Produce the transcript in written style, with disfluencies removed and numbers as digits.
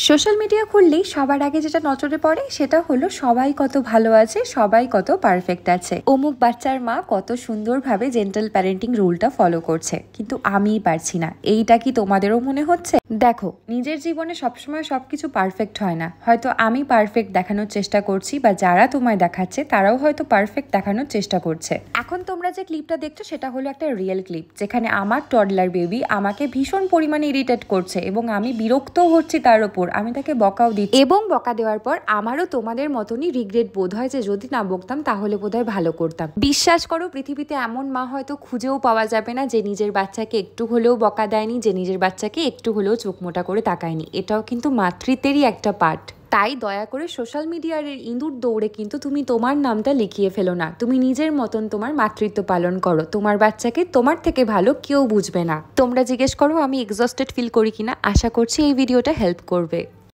Social media খুললেই সবার আগে যেটা নজরে পড়ে সেটা হলো সবাই কত ভালো আছে, সবাই কত পারফেক্ট আছে, অমুক বাচ্চার মা কত সুন্দরভাবে জেন্টাল প্যারেন্টিং রুলটা ফলো করছে, কিন্তু আমিই পারছি না। এইটা কি তোমাদেরও মনে হচ্ছে? দেখো, নিজের জীবনে সবসময় সবকিছু পারফেক্ট হয় না। হয়তো আমি পারফেক্ট দেখানোর চেষ্টা করছি, বা যারা তোমায় দেখাচ্ছে তারাও হয়তো পারফেক্ট দেখানোর চেষ্টা করছে। এখন তোমরা যে ক্লিপটা দেখছো সেটা হলো একটা রিয়েল ক্লিপ, যেখানে আমার টডলার বেবি আমাকে ভীষণ পরিমাণে ইরিটেট করছে এবং আমি বিরক্তও হচ্ছি তার ওপর। আমি তাকে বকাও দিচ্ছি, এবং বকা দেওয়ার পর আমারও তোমাদের মতনই রিগ্রেট বোধ হয় যে যদি না বকতাম তাহলে বোধহয় ভালো করতাম। বিশ্বাস করো, পৃথিবীতে এমন মা হয়তো খুঁজেও পাওয়া যাবে না যে নিজের বাচ্চাকে একটু হলেও বকা দেয়নি, যে নিজের বাচ্চাকে একটু হলেও চোখ মোটা করে তাকায়নি। এটাও কিন্তু মাতৃত্বেরই একটা পার্ট। তাই দয়া করে সোশ্যাল মিডিয়ার ইঁদুর দৌড়ে কিন্তু তুমি তোমার নামটা লিখিয়ে ফেলো না। তুমি নিজের মতন তোমার মাতৃত্ব পালন করো। তোমার বাচ্চাকে তোমার থেকে ভালো কেউ বুঝবে না। তোমরা জিজ্ঞেস করো আমি এক্সস্টেড ফিল করি কিনা। আশা করছি এই ভিডিওটা হেল্প করবে।